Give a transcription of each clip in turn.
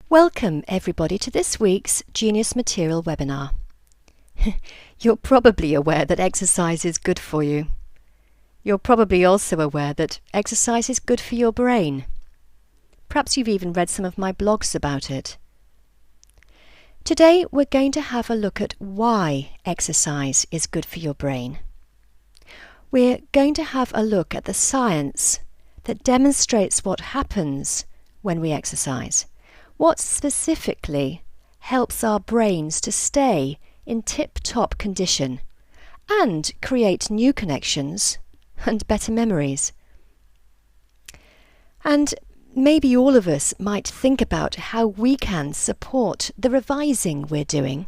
Welcome everybody to this week's Genius Material webinar. You're probably aware that exercise is good for you. You're probably also aware that exercise is good for your brain. Perhaps you've even read some of my blogs about it. Today we're going to have a look at why exercise is good for your brain. We're going to have a look at the science that demonstrates what happens when we exercise. What specifically helps our brains to stay in tip-top condition and create new connections and better memories. And maybe all of us might think about how we can support the revising we're doing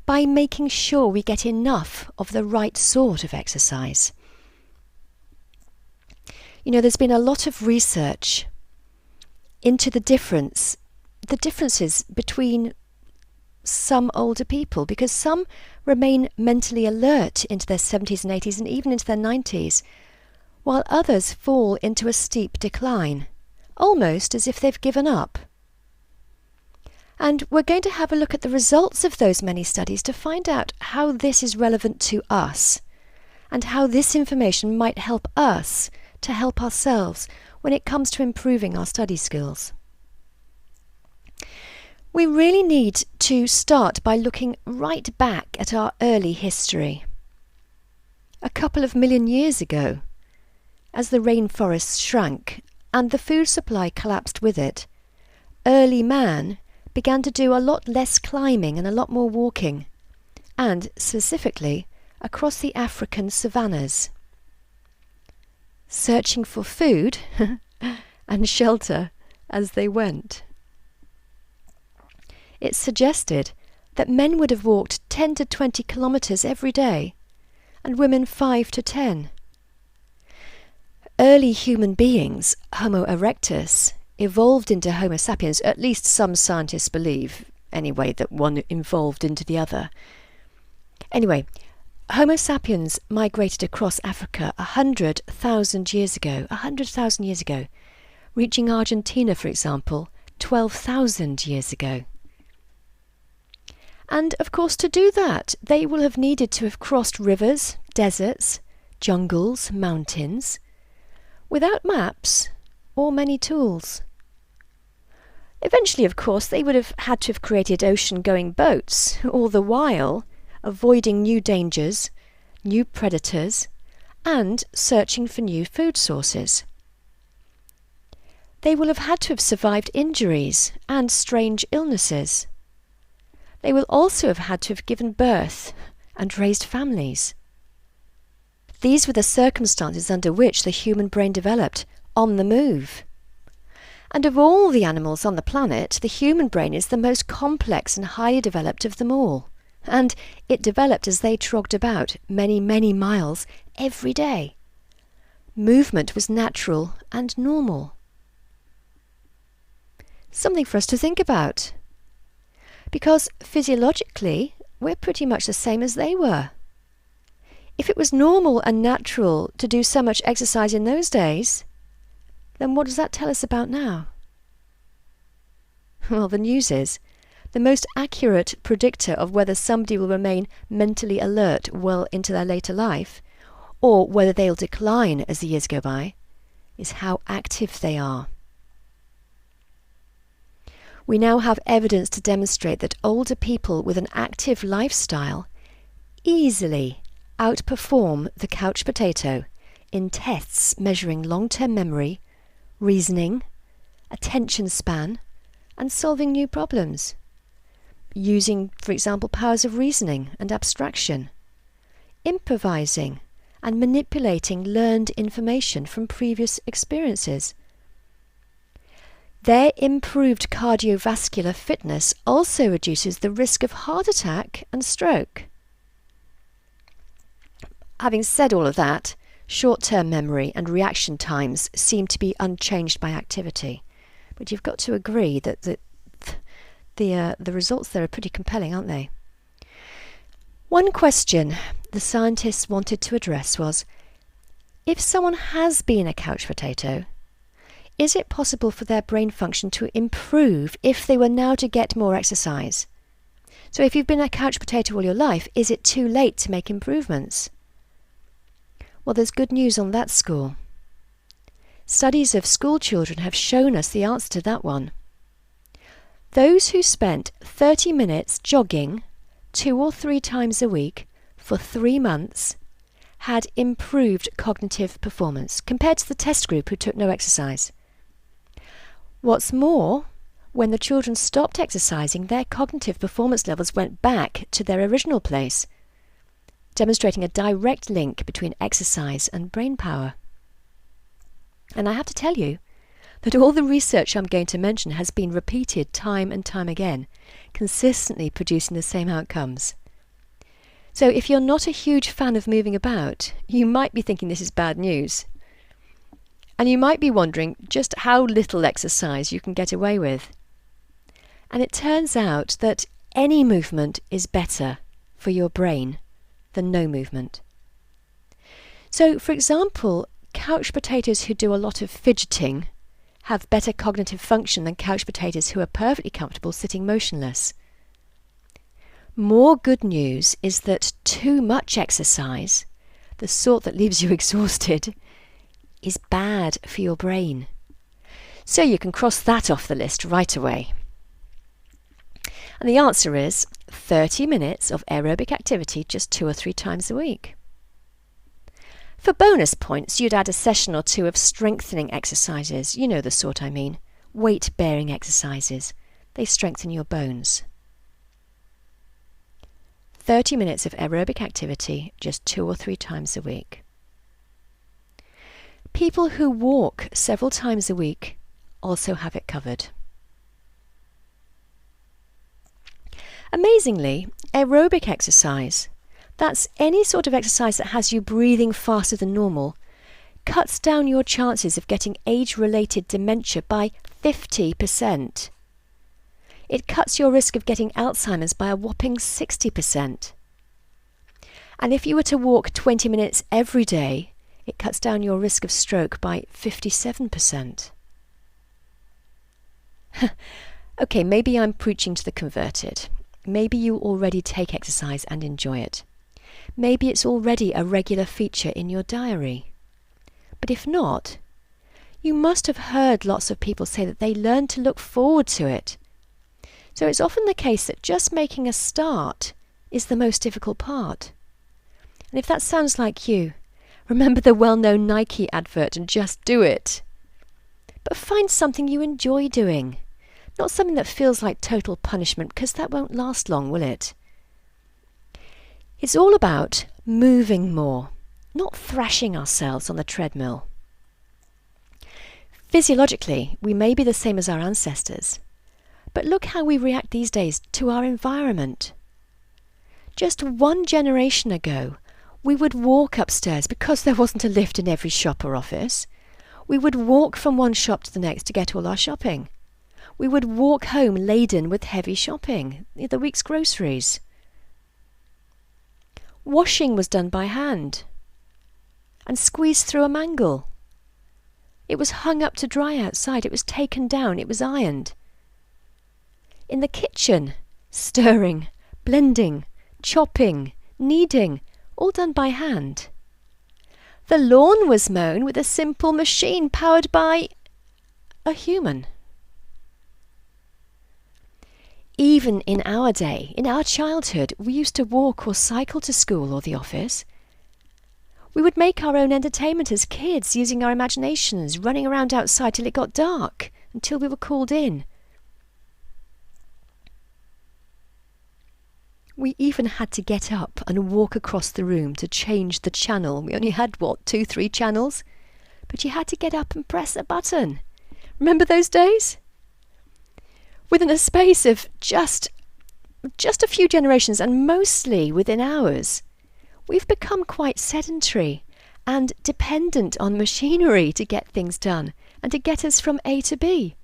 by making sure we get enough of the right sort of exercise. You know, there's been a lot of research into the differences between some older people, because some remain mentally alert into their 70s and 80s and even into their 90s, while others fall into a steep decline, almost as if they've given up. And we're going to have a look at the results of those many studies to find out how this is relevant to us and how this information might help us to help ourselves when it comes to improving our study skills. We really need to start by looking right back at our early history. A couple of million years ago, as the rainforests shrank and the food supply collapsed with it, early man began to do a lot less climbing and a lot more walking, and specifically across the African savannas, searching for food and shelter as they went. It's suggested that men would have walked 10 to 20 kilometres every day, and women 5 to 10. Early human beings, Homo erectus, evolved into Homo sapiens, at least some scientists believe, anyway, that one evolved into the other. Anyway, Homo sapiens migrated across Africa 100,000 years ago, reaching Argentina, for example, 12,000 years ago. And of course, to do that, they will have needed to have crossed rivers, deserts, jungles, mountains, without maps or many tools. Eventually, of course, they would have had to have created ocean-going boats, all the while avoiding new dangers, new predators, and searching for new food sources. They will have had to have survived injuries and strange illnesses. They will also have had to have given birth and raised families. These were the circumstances under which the human brain developed on the move. And of all the animals on the planet, the human brain is the most complex and highly developed of them all. And it developed as they trogged about many, many miles every day. Movement was natural and normal. Something for us to think about. Because physiologically, we're pretty much the same as they were. If it was normal and natural to do so much exercise in those days, then what does that tell us about now? Well, the news is, the most accurate predictor of whether somebody will remain mentally alert well into their later life, or whether they'll decline as the years go by, is how active they are. We now have evidence to demonstrate that older people with an active lifestyle easily outperform the couch potato in tests measuring long-term memory, reasoning, attention span, and solving new problems, using, for example, powers of reasoning and abstraction, improvising and manipulating learned information from previous experiences. Their improved cardiovascular fitness also reduces the risk of heart attack and stroke. Having said all of that, short-term memory and reaction times seem to be unchanged by activity. But you've got to agree that the results there are pretty compelling, aren't they? One question the scientists wanted to address was, if someone has been a couch potato, is it possible for their brain function to improve if they were now to get more exercise? So if you've been a couch potato all your life, is it too late to make improvements? Well, there's good news on that score. Studies of school children have shown us the answer to that one. Those who spent 30 minutes jogging 2 or 3 times a week for 3 months had improved cognitive performance compared to the test group who took no exercise. What's more, when the children stopped exercising, their cognitive performance levels went back to their original place, demonstrating a direct link between exercise and brain power. And I have to tell you that all the research I'm going to mention has been repeated time and time again, consistently producing the same outcomes. So if you're not a huge fan of moving about, you might be thinking this is bad news. And you might be wondering just how little exercise you can get away with. And it turns out that any movement is better for your brain than no movement. So, for example, couch potatoes who do a lot of fidgeting have better cognitive function than couch potatoes who are perfectly comfortable sitting motionless. More good news is that too much exercise, the sort that leaves you exhausted, is bad for your brain. So you can cross that off the list right away. And the answer is 30 minutes of aerobic activity just 2 or 3 times a week. For bonus points, you'd add a session or 2 of strengthening exercises. You know the sort I mean. Weight-bearing exercises. They strengthen your bones. 30 minutes of aerobic activity just 2 or 3 times a week. People who walk several times a week also have it covered. Amazingly, aerobic exercise, that's any sort of exercise that has you breathing faster than normal, cuts down your chances of getting age-related dementia by 50%. It cuts your risk of getting Alzheimer's by a whopping 60%. And if you were to walk 20 minutes every day, it cuts down your risk of stroke by 57%. Okay, maybe I'm preaching to the converted. Maybe you already take exercise and enjoy it. Maybe it's already a regular feature in your diary. But if not, you must have heard lots of people say that they learn to look forward to it. So it's often the case that just making a start is the most difficult part. And if that sounds like you, remember the well-known Nike advert and just do it. But find something you enjoy doing, not something that feels like total punishment, because that won't last long, will it? It's all about moving more, not thrashing ourselves on the treadmill. Physiologically, we may be the same as our ancestors, but look how we react these days to our environment. Just 1 generation ago, we would walk upstairs because there wasn't a lift in every shop or office. We would walk from one shop to the next to get all our shopping. We would walk home laden with heavy shopping, the week's groceries. Washing was done by hand and squeezed through a mangle. It was hung up to dry outside. It was taken down. It was ironed. In the kitchen, stirring, blending, chopping, kneading, all done by hand. The lawn was mown with a simple machine powered by a human. Even in our day, in our childhood, we used to walk or cycle to school or the office. We would make our own entertainment as kids, using our imaginations, running around outside till it got dark, until we were called in. We even had to get up and walk across the room to change the channel. We only had, 2, 3 channels? But you had to get up and press a button. Remember those days? Within a space of just a few generations, and mostly within ours, we've become quite sedentary and dependent on machinery to get things done and to get us from A to B.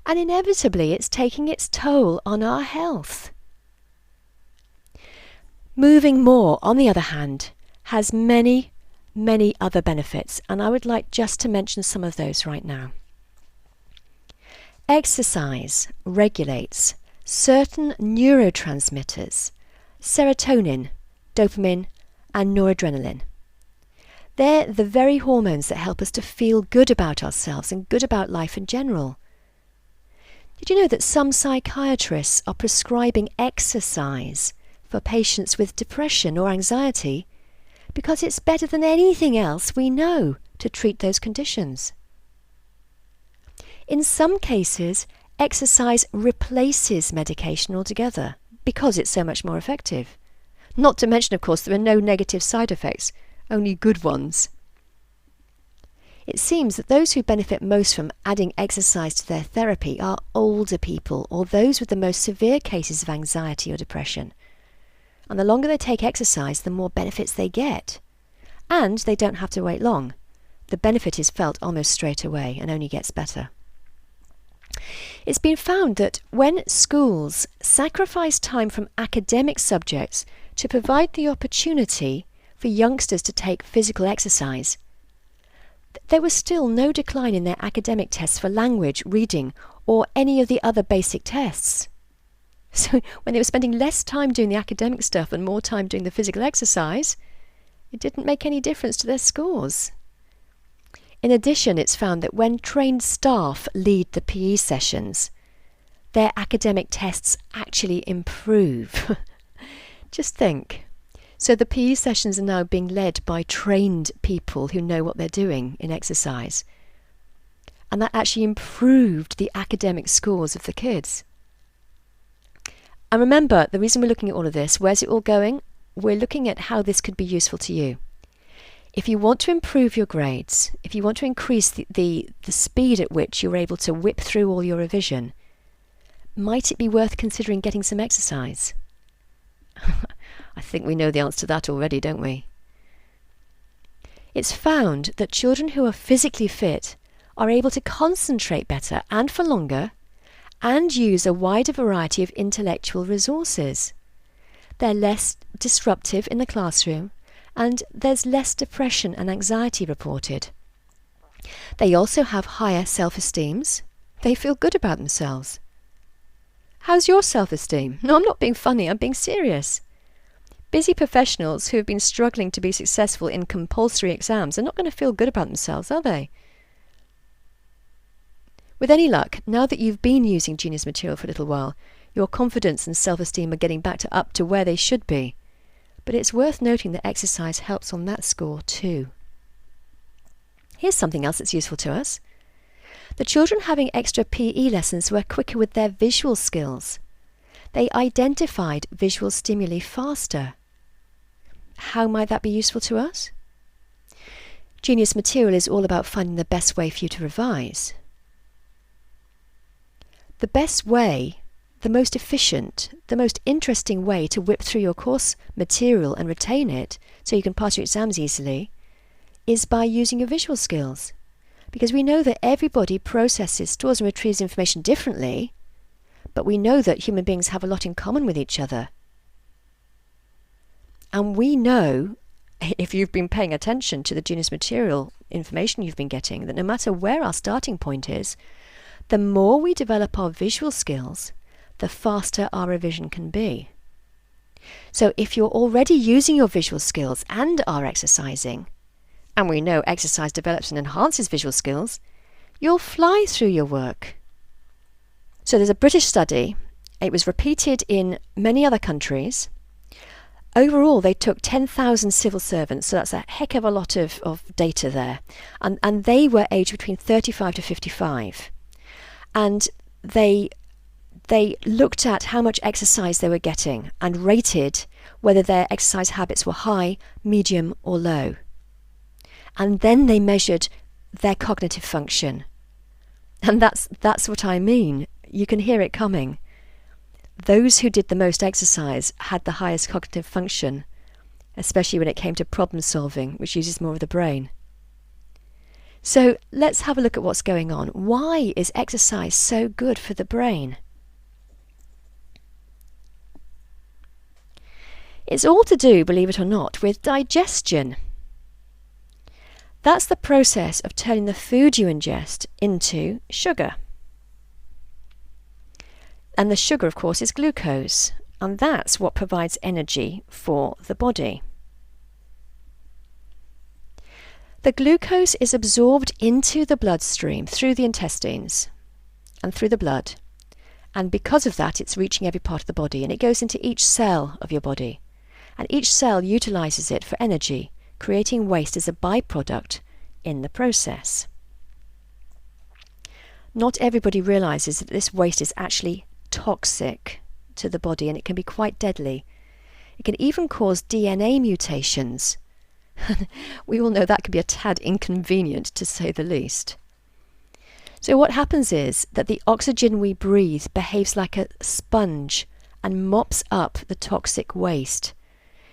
And inevitably it's taking its toll on our health. Moving more, on the other hand, has many, many other benefits, and I would like just to mention some of those right now. Exercise regulates certain neurotransmitters, serotonin, dopamine, and noradrenaline. They're the very hormones that help us to feel good about ourselves and good about life in general. Did you know that some psychiatrists are prescribing exercise for patients with depression or anxiety because it's better than anything else we know to treat those conditions? In some cases, exercise replaces medication altogether because it's so much more effective. Not to mention, of course, there are no negative side effects, only good ones. It seems that those who benefit most from adding exercise to their therapy are older people or those with the most severe cases of anxiety or depression. And the longer they take exercise, the more benefits they get. And they don't have to wait long. The benefit is felt almost straight away and only gets better. It's been found that when schools sacrifice time from academic subjects to provide the opportunity for youngsters to take physical exercise, there was still no decline in their academic tests for language, reading, or any of the other basic tests. So when they were spending less time doing the academic stuff and more time doing the physical exercise, it didn't make any difference to their scores. In addition, it's found that when trained staff lead the PE sessions, their academic tests actually improve. Just think. So the PE sessions are now being led by trained people who know what they're doing in exercise. And that actually improved the academic scores of the kids. And remember, the reason we're looking at all of this, where's it all going? We're looking at how this could be useful to you. If you want to improve your grades, if you want to increase the speed at which you're able to whip through all your revision, might it be worth considering getting some exercise? I think we know the answer to that already, don't we? It's found that children who are physically fit are able to concentrate better and for longer and use a wider variety of intellectual resources. They're less disruptive in the classroom and there's less depression and anxiety reported. They also have higher self-esteems. They feel good about themselves. How's your self-esteem? No, I'm not being funny, I'm being serious. Busy professionals who have been struggling to be successful in compulsory exams are not going to feel good about themselves, are they? With any luck, now that you've been using Genius material for a little while, your confidence and self-esteem are getting back up to where they should be. But it's worth noting that exercise helps on that score too. Here's something else that's useful to us. The children having extra PE lessons were quicker with their visual skills. They identified visual stimuli faster. How might that be useful to us? Genius material is all about finding the best way for you to revise. The best way, the most efficient, the most interesting way to whip through your course material and retain it so you can pass your exams easily is by using your visual skills. Because we know that everybody processes, stores and retrieves information differently, but we know that human beings have a lot in common with each other. And we know, if you've been paying attention to the Genius material information you've been getting, that no matter where our starting point is, the more we develop our visual skills, the faster our revision can be. So if you're already using your visual skills and are exercising, and we know exercise develops and enhances visual skills, you'll fly through your work. So there's a British study. It was repeated in many other countries. Overall, they took 10,000 civil servants, so that's a heck of a lot of data there. And they were aged between 35 to 55. And they looked at how much exercise they were getting and rated whether their exercise habits were high, medium or low. And then they measured their cognitive function. And that's what I mean. You can hear it coming. Those who did the most exercise had the highest cognitive function, especially when it came to problem solving, which uses more of the brain. So let's have a look at what's going on. Why is exercise so good for the brain? It's all to do, believe it or not, with digestion. That's the process of turning the food you ingest into sugar. And the sugar, of course, is glucose, and that's what provides energy for the body. The glucose is absorbed into the bloodstream through the intestines and through the blood. And because of that, it's reaching every part of the body, and it goes into each cell of your body. And each cell utilizes it for energy, creating waste as a byproduct in the process. Not everybody realizes that this waste is actually toxic to the body, and it can be quite deadly. It can even cause DNA mutations. We all know that can be a tad inconvenient, to say the least. So what happens is that the oxygen we breathe behaves like a sponge and mops up the toxic waste,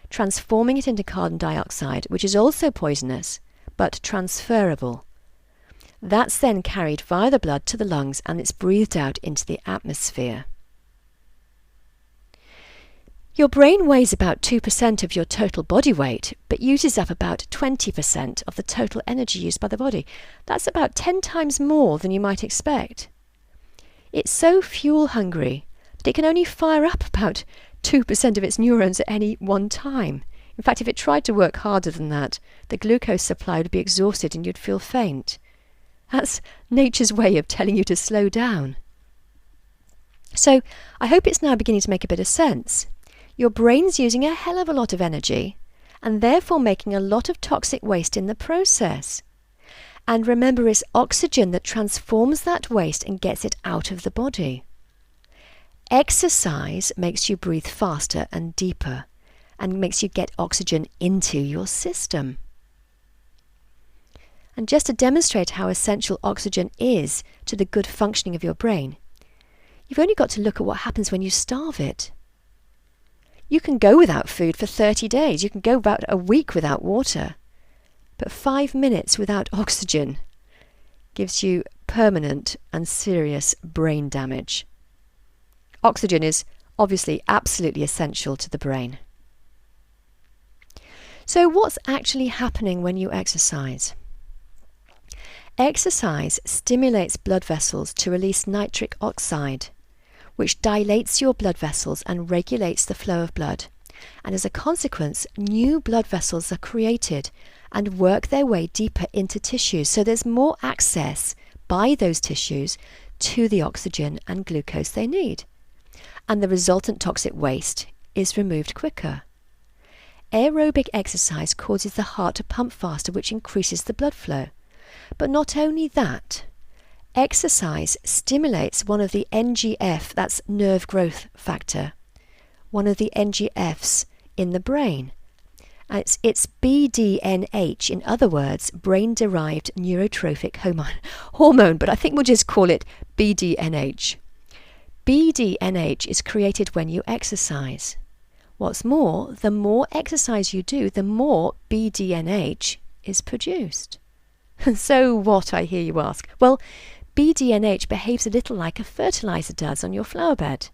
transforming it into carbon dioxide, which is also poisonous, but transferable. That's then carried via the blood to the lungs, and it's breathed out into the atmosphere. Your brain weighs about 2% of your total body weight, but uses up about 20% of the total energy used by the body. That's about 10 times more than you might expect. It's so fuel hungry that it can only fire up about 2% of its neurons at any one time. In fact, if it tried to work harder than that, the glucose supply would be exhausted and you'd feel faint. That's nature's way of telling you to slow down. So I hope it's now beginning to make a bit of sense. Your brain's using a hell of a lot of energy and therefore making a lot of toxic waste in the process. And remember, it's oxygen that transforms that waste and gets it out of the body. Exercise makes you breathe faster and deeper and makes you get oxygen into your system. And just to demonstrate how essential oxygen is to the good functioning of your brain, you've only got to look at what happens when you starve it. You can go without food for 30 days. You can go about a week without water. But 5 minutes without oxygen gives you permanent and serious brain damage. Oxygen is obviously absolutely essential to the brain. So what's actually happening when you exercise? Exercise stimulates blood vessels to release nitric oxide, which dilates your blood vessels and regulates the flow of blood. And as a consequence, new blood vessels are created and work their way deeper into tissues. So there's more access by those tissues to the oxygen and glucose they need. And the resultant toxic waste is removed quicker. Aerobic exercise causes the heart to pump faster, which increases the blood flow. But not only that, exercise stimulates one of the NGF, that's nerve growth factor, one of the NGFs in the brain. It's BDNH, in other words, brain-derived neurotrophic hormone, but I think we'll just call it BDNH. BDNH is created when you exercise. What's more, the more exercise you do, the more BDNH is produced. So what, I hear you ask? Well, BDNH behaves a little like a fertilizer does on your flower bed.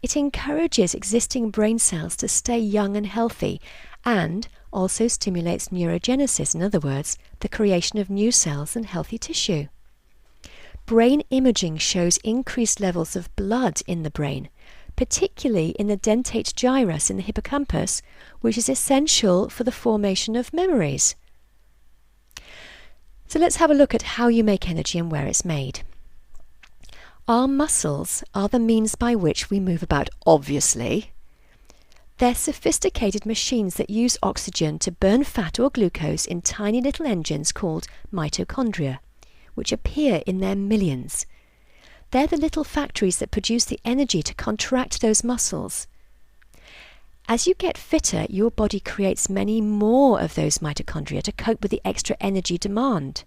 It encourages existing brain cells to stay young and healthy, and also stimulates neurogenesis, in other words, the creation of new cells and healthy tissue. Brain imaging shows increased levels of blood in the brain, particularly in the dentate gyrus in the hippocampus, which is essential for the formation of memories. So let's have a look at how you make energy and where it's made. Our muscles are the means by which we move about, obviously. They're sophisticated machines that use oxygen to burn fat or glucose in tiny little engines called mitochondria, which appear in their millions. They're the little factories that produce the energy to contract those muscles. As you get fitter, your body creates many more of those mitochondria to cope with the extra energy demand.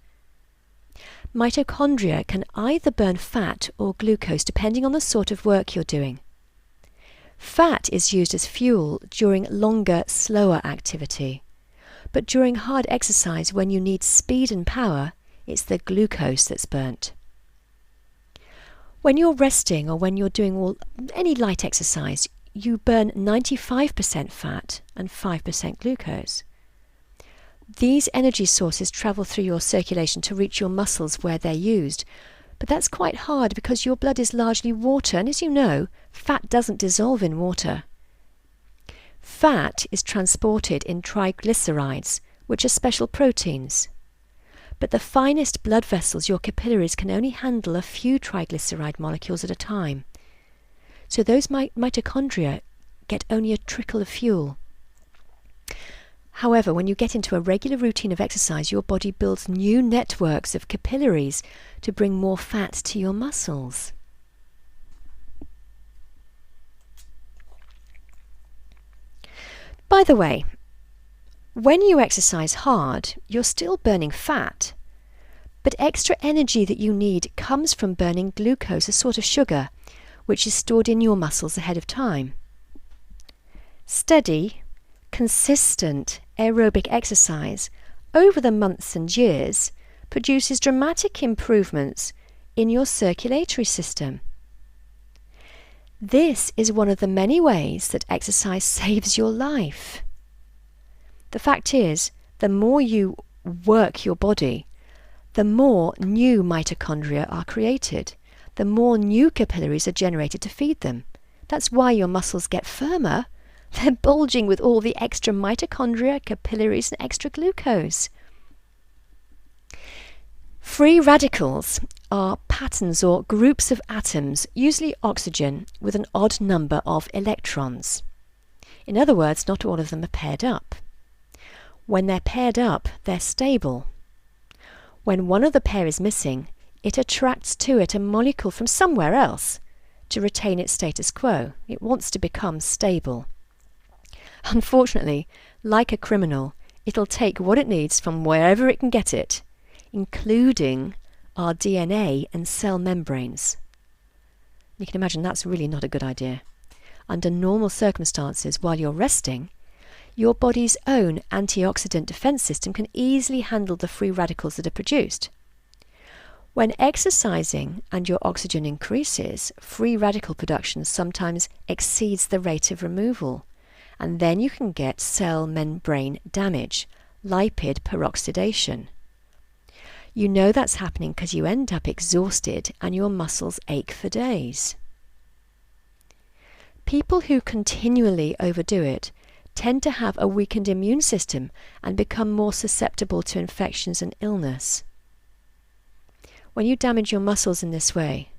Mitochondria can either burn fat or glucose depending on the sort of work you're doing. Fat is used as fuel during longer, slower activity. But during hard exercise, when you need speed and power, it's the glucose that's burnt. When you're resting or when you're doing any light exercise, you burn 95% fat and 5% glucose. These energy sources travel through your circulation to reach your muscles where they're used. But that's quite hard because your blood is largely water, and as you know, fat doesn't dissolve in water. Fat is transported in triglycerides, which are special proteins. But the finest blood vessels, your capillaries, can only handle a few triglyceride molecules at a time. So those mitochondria get only a trickle of fuel. However, when you get into a regular routine of exercise, your body builds new networks of capillaries to bring more fat to your muscles. By the way, when you exercise hard, you're still burning fat, but extra energy that you need comes from burning glucose, a sort of sugar, which is stored in your muscles ahead of time. Steady, consistent aerobic exercise over the months and years produces dramatic improvements in your circulatory system. This is one of the many ways that exercise saves your life. The fact is, the more you work your body, the more new mitochondria are created, the more new capillaries are generated to feed them. That's why your muscles get firmer. They're bulging with all the extra mitochondria, capillaries, and extra glucose. Free radicals are patterns or groups of atoms, usually oxygen, with an odd number of electrons. In other words, not all of them are paired up. When they're paired up, they're stable. When one of the pair is missing, it attracts to it a molecule from somewhere else to retain its status quo. It wants to become stable. Unfortunately, like a criminal, it'll take what it needs from wherever it can get it, including our DNA and cell membranes. You can imagine that's really not a good idea. Under normal circumstances, while you're resting, your body's own antioxidant defense system can easily handle the free radicals that are produced. When exercising and your oxygen increases, free radical production sometimes exceeds the rate of removal, and then you can get cell membrane damage, lipid peroxidation. You know that's happening because you end up exhausted and your muscles ache for days. People who continually overdo it tend to have a weakened immune system and become more susceptible to infections and illness. When you damage your muscles in this way,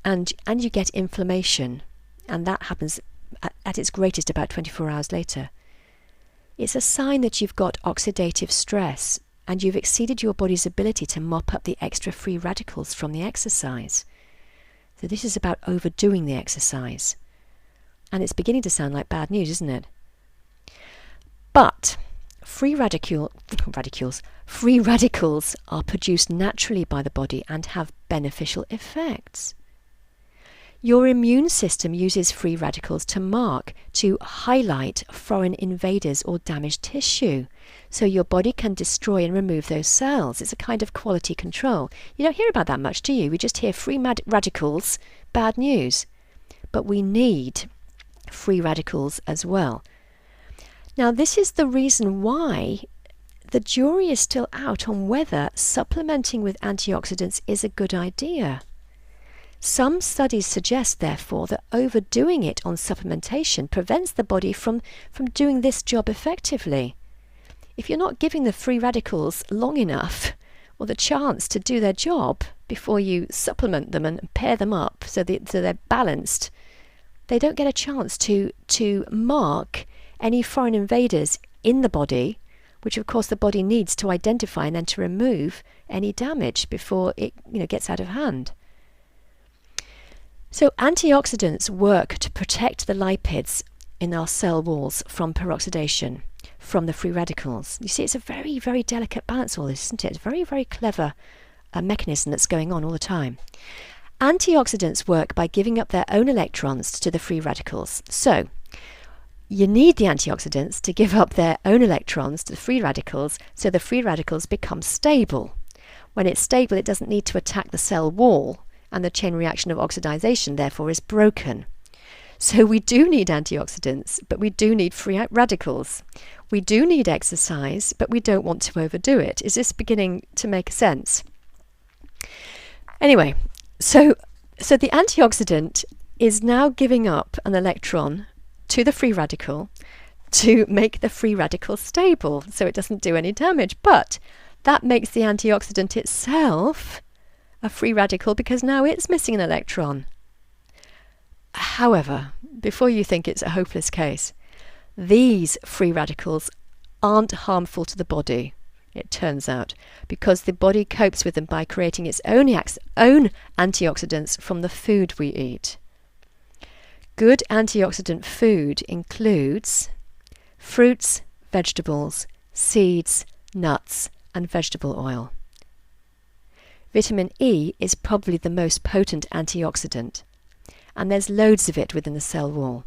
and you get inflammation, and that happens at its greatest about 24 hours later, it's a sign that you've got oxidative stress and you've exceeded your body's ability to mop up the extra free radicals from the exercise. So this is about overdoing the exercise. And it's beginning to sound like bad news, isn't it? But free radicals are produced naturally by the body and have beneficial effects. Your immune system uses free radicals to highlight foreign invaders or damaged tissue, so your body can destroy and remove those cells. It's a kind of quality control. You don't hear about that much, do you? We just hear free radicals, bad news. But we need free radicals as well. Now, this is the reason why the jury is still out on whether supplementing with antioxidants is a good idea. Some studies suggest, therefore, that overdoing it on supplementation prevents the body from doing this job effectively. If you're not giving the free radicals long enough or the chance to do their job before you supplement them and pair them up so they're balanced, they don't get a chance to mark any foreign invaders in the body, which of course the body needs to identify and then to remove any damage before it gets out of hand. So antioxidants work to protect the lipids in our cell walls from peroxidation, from the free radicals. You see, it's a very, very delicate balance, all this, isn't it? It's a very, very clever mechanism that's going on all the time. Antioxidants work by giving up their own electrons to the free radicals. So you need the antioxidants to give up their own electrons to the free radicals so the free radicals become stable. When it's stable, it doesn't need to attack the cell wall, and the chain reaction of oxidization, therefore, is broken. So we do need antioxidants, but we do need free radicals. We do need exercise, but we don't want to overdo it. Is this beginning to make sense? Anyway, so the antioxidant is now giving up an electron to the free radical to make the free radical stable so it doesn't do any damage. But that makes the antioxidant itself a free radical because now it's missing an electron. However, before you think it's a hopeless case, these free radicals aren't harmful to the body, it turns out, because the body copes with them by creating its own antioxidants from the food we eat. Good antioxidant food includes fruits, vegetables, seeds, nuts, and vegetable oil. Vitamin E is probably the most potent antioxidant, and there's loads of it within the cell wall.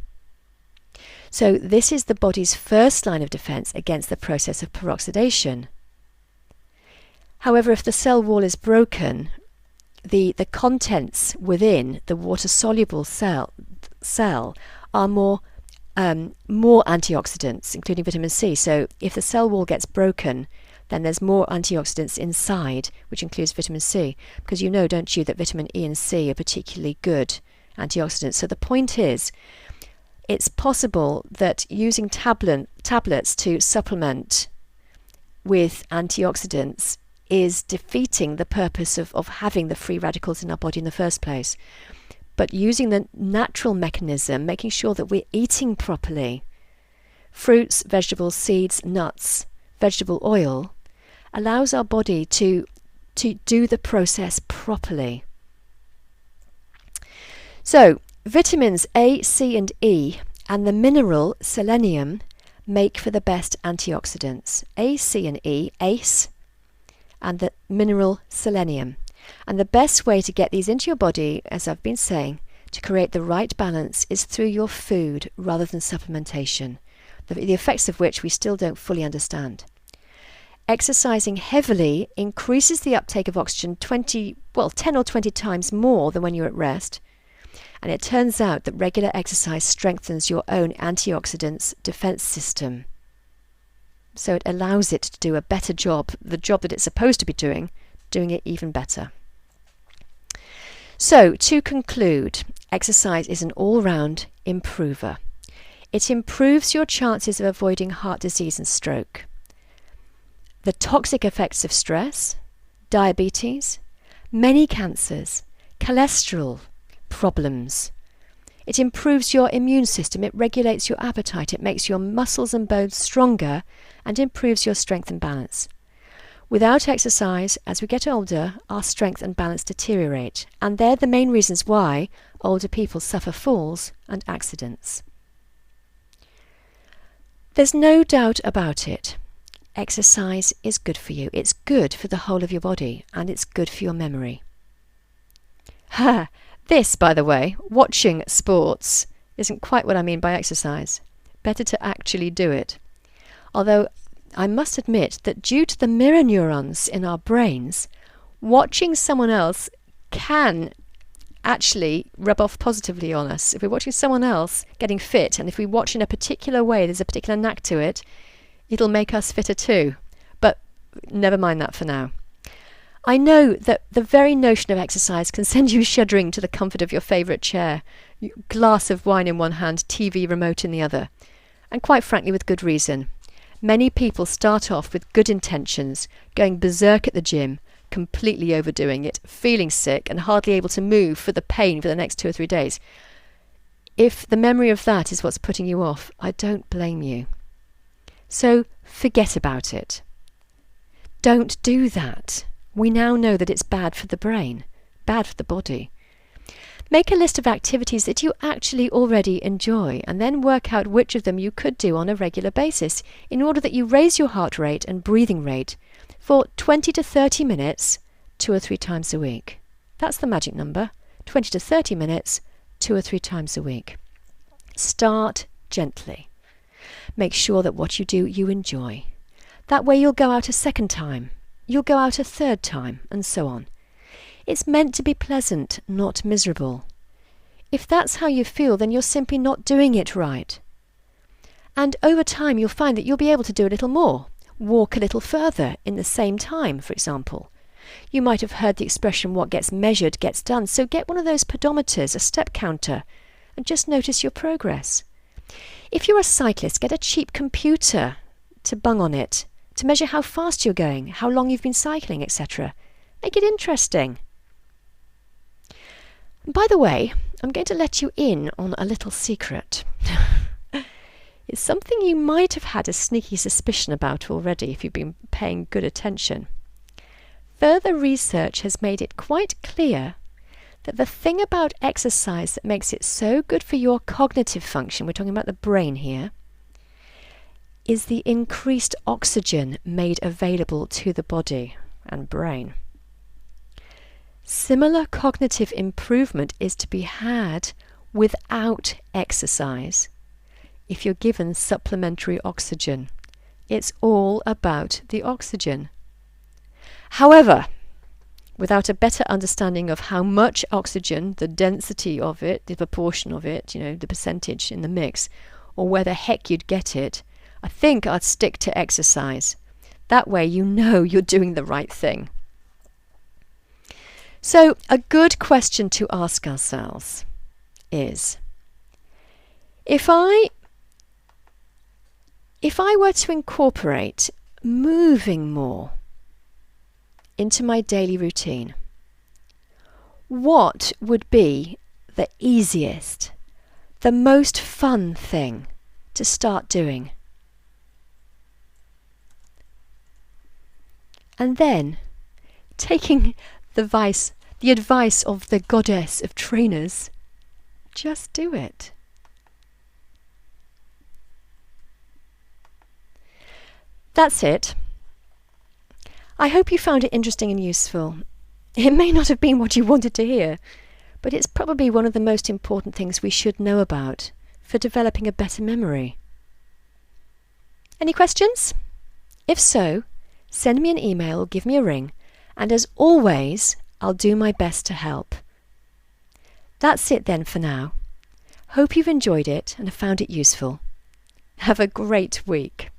So this is the body's first line of defense against the process of peroxidation. However, if the cell wall is broken, the contents within the water-soluble cell are more antioxidants, including vitamin C. So if the cell wall gets broken, then there's more antioxidants inside, which includes vitamin C. Because you know, don't you, that vitamin E and C are particularly good antioxidants. So the point is, it's possible that using tablets to supplement with antioxidants is defeating the purpose of having the free radicals in our body in the first place. But using the natural mechanism, making sure that we're eating properly, fruits, vegetables, seeds, nuts, vegetable oil, allows our body to do the process properly. So, vitamins A, C and E and the mineral selenium make for the best antioxidants. A, C and E, ACE, and the mineral selenium. And the best way to get these into your body, as I've been saying, to create the right balance is through your food rather than supplementation, the effects of which we still don't fully understand. Exercising heavily increases the uptake of oxygen 10 or 20 times more than when you're at rest. And it turns out that regular exercise strengthens your own antioxidants defense system. So it allows it to do a better job, the job that it's supposed to be doing it even better. So, to conclude, exercise is an all-round improver. It improves your chances of avoiding heart disease and stroke, the toxic effects of stress, diabetes, many cancers, cholesterol problems. It improves your immune system, it regulates your appetite, it makes your muscles and bones stronger, and improves your strength and balance. Without exercise, as we get older, our strength and balance deteriorate, and they're the main reasons why older people suffer falls and accidents. There's no doubt about it. Exercise is good for you. It's good for the whole of your body, and it's good for your memory. This, by the way, watching sports, isn't quite what I mean by exercise. Better to actually do it. Although I must admit that due to the mirror neurons in our brains, watching someone else can actually rub off positively on us. If we're watching someone else getting fit, and if we watch in a particular way, there's a particular knack to it, it'll make us fitter too. But never mind that for now. I know that the very notion of exercise can send you shuddering to the comfort of your favourite chair, glass of wine in one hand, TV remote in the other. And quite frankly, with good reason. Many people start off with good intentions, going berserk at the gym, completely overdoing it, feeling sick and hardly able to move for the pain for the next 2 or 3 days. If the memory of that is what's putting you off, I don't blame you. So forget about it. Don't do that. We now know that it's bad for the brain, bad for the body. Make a list of activities that you actually already enjoy and then work out which of them you could do on a regular basis in order that you raise your heart rate and breathing rate for 20 to 30 minutes 2 or 3 times a week. That's the magic number, 20 to 30 minutes 2 or 3 times a week. Start gently. Make sure that what you do you enjoy. That way you'll go out a second time, you'll go out a third time, and so on. It's meant to be pleasant, not miserable. If that's how you feel, then you're simply not doing it right. And over time, you'll find that you'll be able to do a little more, walk a little further in the same time, for example. You might have heard the expression, what gets measured gets done. So get one of those pedometers, a step counter, and just notice your progress. If you're a cyclist, get a cheap computer to bung on it, to measure how fast you're going, how long you've been cycling, etc. Make it interesting. By the way, I'm going to let you in on a little secret. It's something you might have had a sneaky suspicion about already if you've been paying good attention. Further research has made it quite clear that the thing about exercise that makes it so good for your cognitive function, we're talking about the brain here, is the increased oxygen made available to the body and brain. Similar cognitive improvement is to be had without exercise if you're given supplementary oxygen. It's all about the oxygen. However, without a better understanding of how much oxygen, the density of it, the proportion of it, the percentage in the mix, or where the heck you'd get it, I think I'd stick to exercise. That way you know you're doing the right thing. So a good question to ask ourselves is, if I were to incorporate moving more into my daily routine, what would be the easiest, the most fun thing to start doing? And then, taking the advice of the goddess of trainers, just do it. That's it. I hope you found it interesting and useful. It may not have been what you wanted to hear, but it's probably one of the most important things we should know about for developing a better memory. Any questions? If so, send me an email or give me a ring, and as always, I'll do my best to help. That's it then for now. Hope you've enjoyed it and have found it useful. Have a great week.